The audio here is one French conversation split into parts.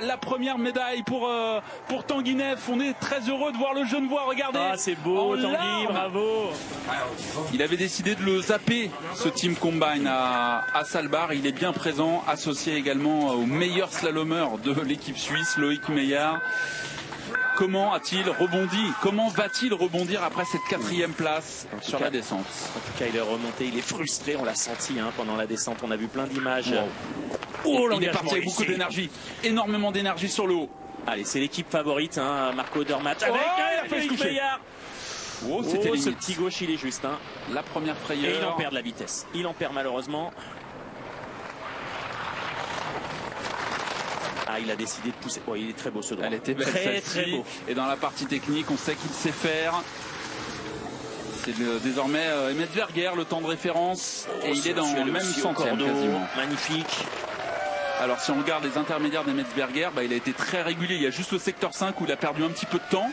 la première médaille pour Tanguy Neff. On est très heureux de voir le Genevois, regardez. Ah, c'est beau, Tanguy, bravo. Il avait décidé de le zapper, ce Team Combine à Salbar. Il est bien présent, associé également au meilleur slalomeur de l'équipe suisse, Loïc Meillard. Comment a-t-il rebondi? Comment va-t-il rebondir après cette 4e place sur la descente? En tout cas, il est remonté, il est frustré, on l'a senti pendant la descente. On a vu plein d'images. Oh, il est parti avec beaucoup d'énergie, énormément d'énergie sur le haut. Allez, c'est l'équipe favorite, Marco Odermatt. Avec Loïc Meillard. Oh, c'était ce petit gauche, il est juste. La première frayeur. Et il en perd de la vitesse. Il en perd malheureusement. Ah, il a décidé de pousser. Oh, il est très beau ce droit. Elle était belle, très beau. Et dans la partie technique, on sait qu'il sait faire. C'est désormais Emmetsberger, le temps de référence. Et il est dans le même centième quasiment. Magnifique. Alors si on regarde les intermédiaires d'Emmetsberger, il a été très régulier. Il y a juste le secteur 5 où il a perdu un petit peu de temps.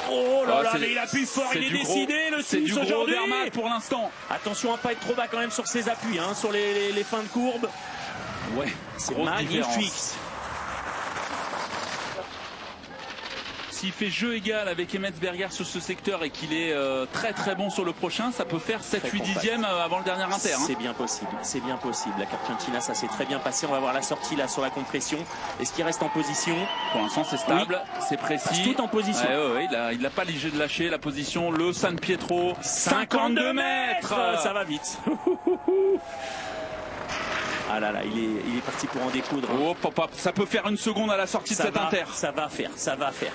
Oh là là, mais il appuie fort, il est décidé, le Suisse aujourd'hui. Pour l'instant. Attention à pas être trop bas quand même sur ses appuis, sur les fins de courbe. Ouais, c'est magnifique. S'il fait jeu égal avec Emmetsberger sur ce secteur et qu'il est très très bon sur le prochain, ça peut faire 7-8 dixièmes avant le dernier inter. C'est bien possible, c'est bien possible. La Carpentina, ça s'est très bien passé. On va voir la sortie là sur la compression. Est-ce qu'il reste en position? Pour l'instant, c'est stable, c'est précis. Tout en position. Il n'a pas lâché la position. Le San Pietro, 52 mètres. Ça va vite. Ah là là, il est parti pour en découdre. Oh, papa, ça peut faire une seconde à la sortie de cette inter. Ça va faire.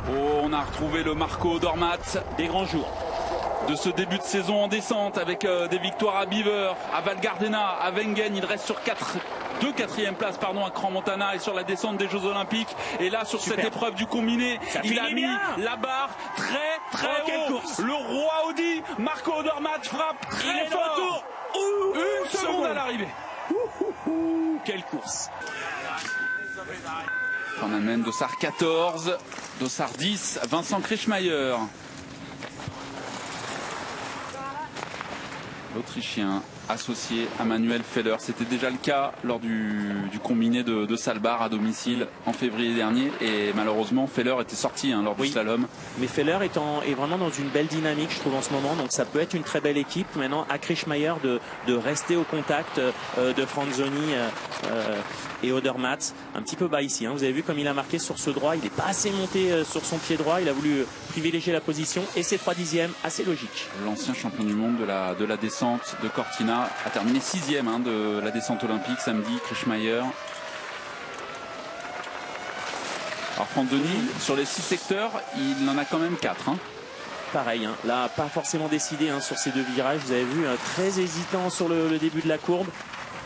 Oh, on a retrouvé le Marco Odermatt. Des grands jours de ce début de saison en descente avec des victoires à Beaver, à Val Gardena, à Wengen. Il reste sur 4e place à Crans-Montana et sur la descente des Jeux Olympiques. Et là, sur cette épreuve du combiné, il a mis la barre très haut. Le roi Audi, Marco Odermatt frappe très fort. Une seconde à l'arrivée. Quelle course. On amène Dossard 14, Dossard 10, Vincent Krischmeier. L'Autrichien associé à Manuel Feller. C'était déjà le cas lors du combiné de Salbar à domicile en février dernier. Et malheureusement, Feller était sorti lors du slalom. Mais Feller est vraiment dans une belle dynamique, je trouve, en ce moment. Donc ça peut être une très belle équipe. Maintenant, à Krischmeier de rester au contact de Franzoni et Odermatt. Un petit peu bas ici. Vous avez vu comme il a marqué sur ce droit. Il n'est pas assez monté sur son pied droit. Il a voulu privilégier la position. Et c'est 3 dixièmes, assez logique. L'ancien champion du monde de la descente de Cortina a terminé 6e de la descente olympique samedi, Krischmeier. Alors Franzoni, sur les 6 secteurs, il en a quand même 4. Pareil, là pas forcément décidé sur ces 2 virages. Vous avez vu, très hésitant sur le début de la courbe.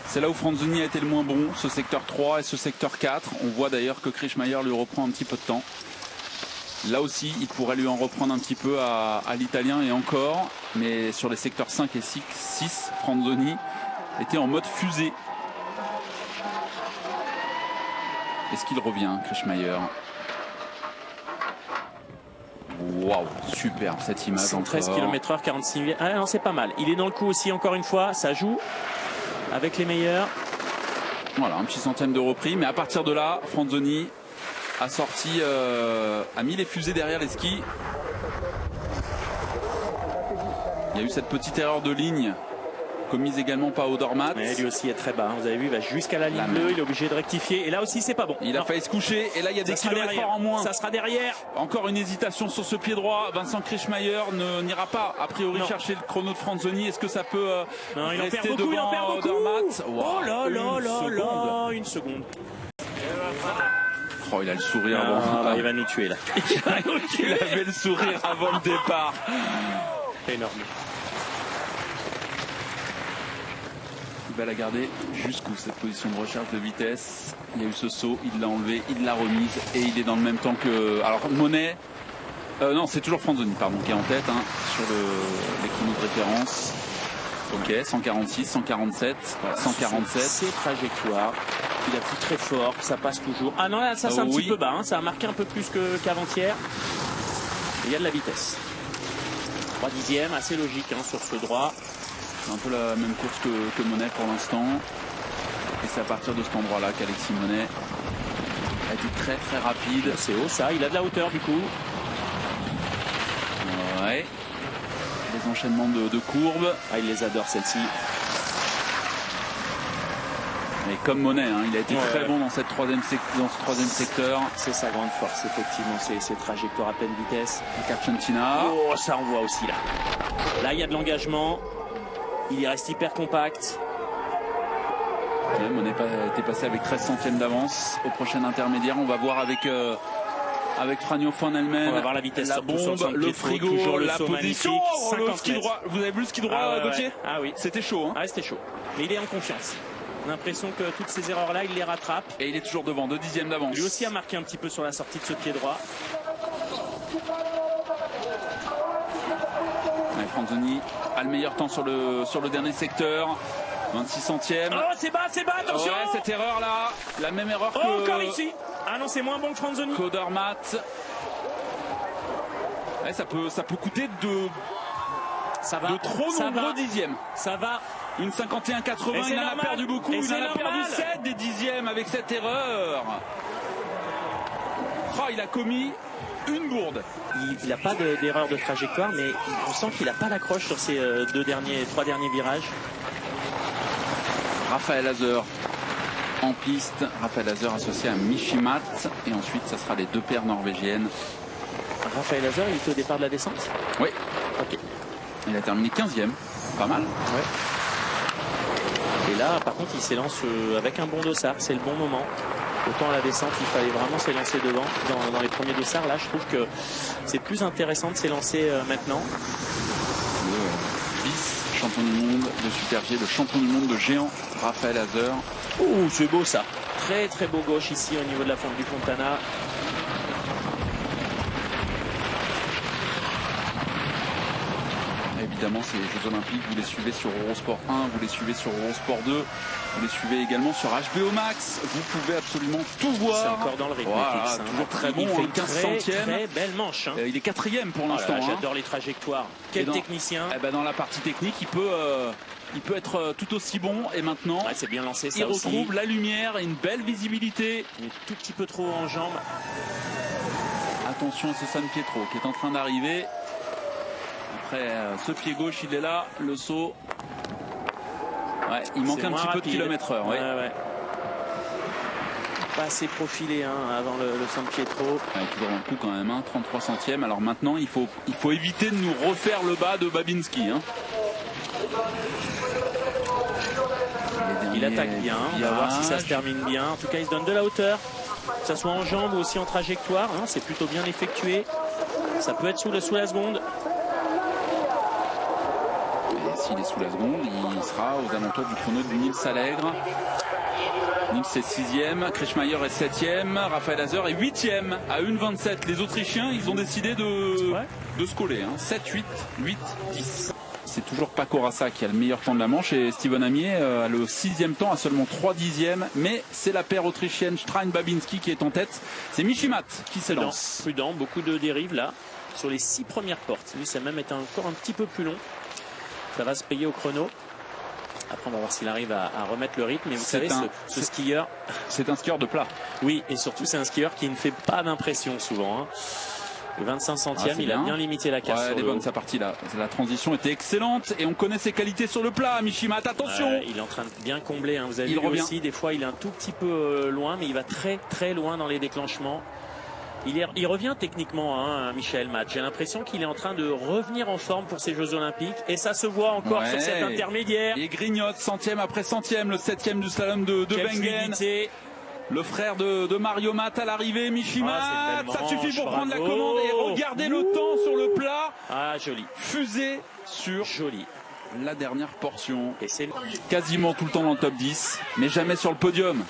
C'est là où Franzoni a été le moins bon, ce secteur 3 et ce secteur 4. On voit d'ailleurs que Krischmeier lui reprend un petit peu de temps. Là aussi, il pourrait lui en reprendre un petit peu à l'italien et encore. Mais sur les secteurs 5 et 6, Franzoni était en mode fusée. Est-ce qu'il revient, Krischmeier? Waouh, superbe cette image. 113 km/h, 46 000. Ah non, c'est pas mal. Il est dans le coup aussi, encore une fois. Ça joue avec les meilleurs. Voilà, un petit centième de repris. Mais à partir de là, Franzoni a mis les fusées derrière les skis. Il y a eu cette petite erreur de ligne commise également par Odermatt. Mais lui aussi est très bas. Vous avez vu, il va jusqu'à la ligne bleue. Il est obligé de rectifier. Et là aussi, c'est pas bon. Il a failli se coucher. Et là, il y a des kilomètres en moins. Ça sera derrière. Encore une hésitation sur ce pied droit. Vincent Krischmeier n'ira pas, a priori, chercher le chrono de Franzoni. Est-ce que ça peut rester devant Odermatt? Oh là là, une seconde. Oh, il a le sourire il va nous tuer là. Il avait le sourire avant le départ. Énorme. Il va la garder jusqu'où cette position de recherche de vitesse. Il y a eu ce saut, il l'a enlevé, il l'a remise et il est dans le même temps que... Alors Monet, non c'est toujours Franzoni qui est en tête sur les chronos de référence. Ok, 146, 147, 147. C'est trajectoire. Il appuie très fort, ça passe toujours. Ah non, là, ça c'est un petit peu bas. Ça a marqué un peu plus qu'avant-hier. Il y a de la vitesse. 3 dixièmes, assez logique sur ce droit. C'est un peu la même course que Monet pour l'instant. Et c'est à partir de cet endroit-là qu'Alexis Monet a été très très rapide. C'est haut ça, il a de la hauteur du coup. Ouais. Les enchaînements de courbes. Ah, il les adore celle-ci. Et comme Monet, hein, il a été très bon dans ce troisième secteur. C'est sa grande force, effectivement, ses trajectoires à pleine vitesse. Argentina. Oh, ça on voit aussi là. Là, il y a de l'engagement. Il y reste hyper compact. Okay, Monet était passé avec 13 centièmes d'avance au prochain intermédiaire. On va voir avec Franjo van Helmen. On va voir la vitesse, la bombe, le frigo, la position. Le ski droit. Vous avez vu le ski droit, Gauthier? Ah oui. C'était chaud. Hein. Ah, c'était chaud. Mais il est en confiance. On a l'impression que toutes ces erreurs-là, il les rattrape. Et il est toujours devant, 2 dixièmes d'avance. Lui aussi a marqué un petit peu sur la sortie de ce pied droit. Ouais, Franzoni a le meilleur temps sur le dernier secteur. 26 centièmes. Oh, c'est bas, attention! Ouais, cette erreur-là, la même erreur que... encore ici! Ah non, c'est moins bon que Franzoni. Odermatt. Ouais, ça peut coûter de trop nombreux dixièmes. Ça va. Une 51,80, il en a perdu beaucoup. Il en a perdu 7 des dixièmes avec cette erreur. Oh, il a commis une bourde. Il n'a pas d'erreur de trajectoire, mais on sent qu'il n'a pas l'accroche sur ces 3 derniers virages. Raphaël Hazer en piste. Raphaël Hazer associé à Mishimat. Et ensuite, ça sera les 2 paires norvégiennes. Raphaël Hazer, il était au départ de la descente? Oui. Ok. Il a terminé 15e. Pas mal. Ouais. Et là, par contre, il s'élance avec un bon dossard. C'est le bon moment. Autant à la descente, il fallait vraiment s'élancer devant. Dans les premiers dossards, là, je trouve que c'est plus intéressant de s'élancer maintenant. Le vice-champion du monde de Super G, le champion du monde de géant, Raphaël Hazer. Ouh, c'est beau ça. Très très beau gauche ici au niveau de la fente du Fontana. Évidemment, ces Jeux Olympiques, vous les suivez sur Eurosport 1, vous les suivez sur Eurosport 2, vous les suivez également sur HBO Max. Vous pouvez absolument tout voir. C'est encore dans le rythme. Voilà, fixe, toujours très bon, il fait 15 centièmes. Très belle manche. Hein. Il est 4e pour l'instant. J'adore les trajectoires. Quel technicien. Dans la partie technique, il peut être tout aussi bon. Et maintenant, c'est bien lancé, ça il aussi. retrouve la lumière et une belle visibilité. Il est tout petit peu trop en jambes. Attention à ce San Pietro qui est en train d'arriver. Après ce pied gauche, il est là, le saut. Ouais, il manque un petit peu de kilomètre-heure. Ouais. Pas assez profilé avant le San Pietro. Ouais, toujours un coup quand même, 33 centièmes. Alors maintenant, il faut éviter de nous refaire le bas de Babinski. Il attaque bien, on va voir si ça se termine bien. En tout cas, il se donne de la hauteur, que ce soit en jambes ou aussi en trajectoire. C'est plutôt bien effectué. Ça peut être sous la seconde. S'il est sous la seconde, il sera aux alentours du chrono de Nils Allègre. Nils est 6e, Krischmaier est 7e, Raphaël Hazer est 8e à 1,27. Les Autrichiens, ils ont décidé de se coller. 7, 8, 8, 10. C'est toujours Paco Rassa qui a le meilleur temps de la manche et Steven Amier a le 6e temps à seulement 3 dixièmes. Mais c'est la paire autrichienne Strein-Babinski qui est en tête. C'est Mishimat qui s'élance. Prudent, beaucoup de dérives là sur les 6 premières portes. Lui, ça même est encore un petit peu plus long. Ça va se payer au chrono. Après, on va voir s'il arrive à remettre le rythme. Mais vous savez, ce skieur... C'est un skieur de plat. Oui, et surtout, c'est un skieur qui ne fait pas d'impression souvent. Le 25 centièmes, il a bien limité la casse. Elle est bonne sa partie là. La transition était excellente et on connaît ses qualités sur le plat. Mishimat, attention. Il est en train de bien combler. Vous avez vu aussi, des fois, il est un tout petit peu loin, mais il va très très loin dans les déclenchements. Il revient techniquement, Michael Match. J'ai l'impression qu'il est en train de revenir en forme pour ces Jeux Olympiques. Et ça se voit encore sur cet intermédiaire. Il grignote centième après centième, le 7e du slalom de Wengen. Le frère de Mario Mat à l'arrivée, Mishimat. Ça suffit pour prendre la commande. Et regardez le temps sur le plat. Ah, joli. Fusée sur la dernière portion. Et c'est quasiment tout le temps dans le top 10, mais jamais sur le podium.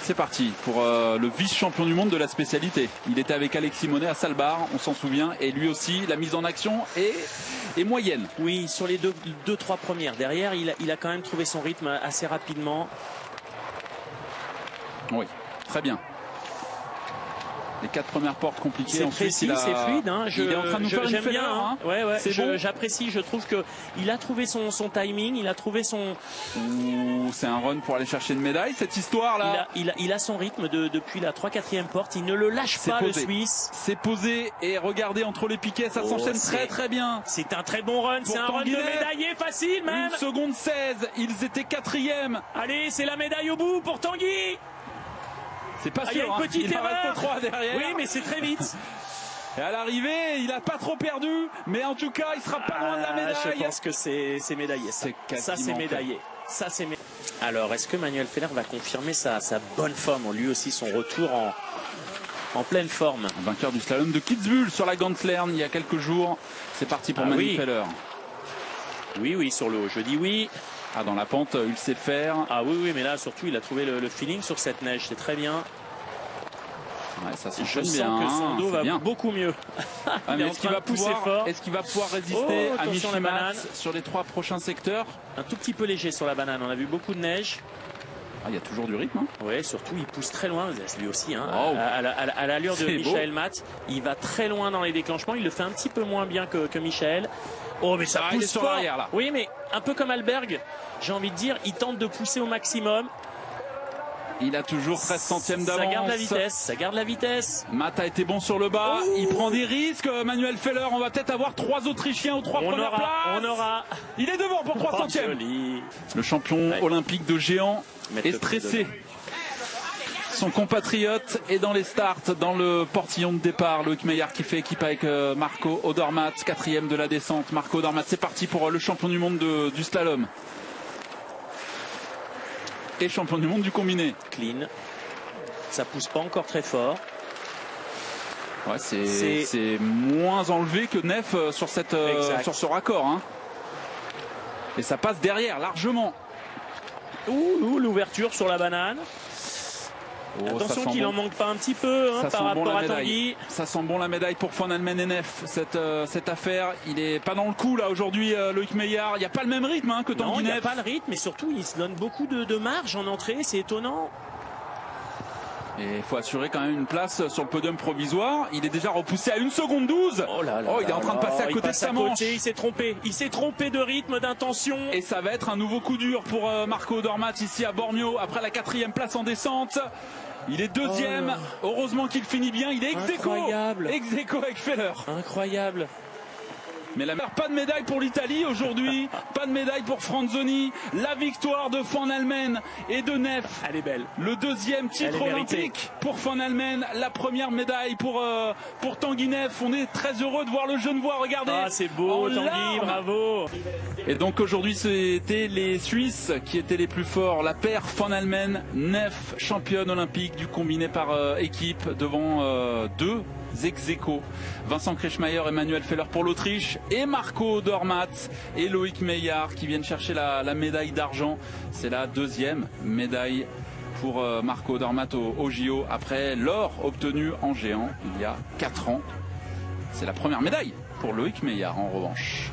C'est parti pour le vice-champion du monde de la spécialité. Il était avec Alexis Monet à Salbar, on s'en souvient. Et lui aussi, la mise en action est moyenne. Oui, sur les 2-3 premières. Derrière, il a quand même trouvé son rythme assez rapidement. Oui, très bien. Les 4 premières portes compliquées. C'est précis, c'est fluide. Hein. Il est en train de nous faire une bien. Hein. Ouais, ouais. C'est bon. J'apprécie. Je trouve que il a trouvé son timing. Il a trouvé son. C'est un run pour aller chercher une médaille. Cette histoire là. Il a son rythme depuis la 3-4e porte. Il ne le lâche pas, le Suisse. C'est posé et regardez entre les piquets, ça s'enchaîne très bien. C'est un très bon run. C'est un run de médaillé facile même. 1 seconde 16. Ils étaient 4e. Allez, c'est la médaille au bout pour Tanguy. C'est pas sûr, il y a une petite il en erreur. reste 3 derrière. Oui, mais c'est très vite. Et à l'arrivée, il a pas trop perdu, mais en tout cas, il sera pas loin de la médaille. Je pense que c'est médaillé. Ça c'est médaillé. Ça c'est médaillé. Alors, est-ce que Manuel Feller va confirmer sa bonne forme, lui aussi son retour en pleine forme? Vainqueur du slalom de Kitzbühel sur la Ganzlern il y a quelques jours. C'est parti pour Manuel Feller. Oui, sur le haut. Je dis oui. Ah, dans la pente, il sait faire. Ah oui, mais là, surtout, il a trouvé le feeling sur cette neige. C'est très bien. Ouais, ça je sens que son dos va beaucoup mieux. Ah, mais est-ce qu'il va pouvoir résister à Michimat sur les 3 prochains secteurs? Un tout petit peu léger sur la banane. On a vu beaucoup de neige. Ah, il y a toujours du rythme. Hein. Oui, surtout, il pousse très loin. Lui aussi, hein, à l'allure de Michael Matz. Il va très loin dans les déclenchements. Il le fait un petit peu moins bien que Michael. Oh, mais ça pousse sur l'arrière là. Oui, mais un peu comme Alberg, j'ai envie de dire, il tente de pousser au maximum. Il a toujours 13 centièmes d'avance. Ça garde la vitesse. Matt a été bon sur le bas. Ouh. Il prend des risques. Manuel Feller, on va peut-être avoir 3 Autrichiens aux 3 premières places. On aura. Il est devant pour 3 centièmes. Le champion olympique de géant est stressé. Son compatriote est dans les starts, dans le portillon de départ. Loïc Meillard qui fait équipe avec Marco Odermatt, 4e de la descente. Marco Odermatt, c'est parti pour le champion du monde du slalom. Et champion du monde du combiné. Clean. Ça pousse pas encore très fort. Ouais, c'est moins enlevé que Neff sur ce raccord. Hein. Et ça passe derrière, largement. Ouh, l'ouverture sur la banane. Oh, attention qu'il en manque pas un petit peu par rapport à Tanguy. Ça sent bon la médaille pour Van Almen et Neff. Cette affaire, il est pas dans le coup là aujourd'hui, Loïc Meillard. Il n'y a pas le même rythme que Tanguy. Non, il n'y a pas le rythme, et surtout il se donne beaucoup de marge en entrée. C'est étonnant. Et il faut assurer quand même une place sur le podium provisoire. Il est déjà repoussé à 1 seconde 12. Oh là là, il est en train de passer à côté de sa manche. Il s'est trompé de rythme, d'intention. Et ça va être un nouveau coup dur pour Marco Odermatt ici à Bormio après la 4e place en descente. Il est 2e. Heureusement qu'il finit bien. Il est ex-aequo avec Feller. Incroyable. Mais pas de médaille pour l'Italie aujourd'hui, pas de médaille pour Franzoni. La victoire de Van Almen et de Neff. Elle est belle. Le 2e titre olympique pour Van Almen, la première médaille pour Tanguy Neff. On est très heureux de voir le Genevois. Regardez. Ah, c'est beau, Tanguy, bravo. Et donc aujourd'hui, c'était les Suisses qui étaient les plus forts. La paire Van Almen, Neff, championne olympique du combiné par équipe devant 2 ex-aequo. Vincent Kretschmaier, Manuel Feller pour l'Autriche et Marco Odermatt et Loïc Meillard qui viennent chercher la médaille d'argent. C'est la 2e médaille pour Marco Odermatt au JO après l'or obtenu en géant il y a 4 ans. C'est la première médaille pour Loïc Meillard en revanche.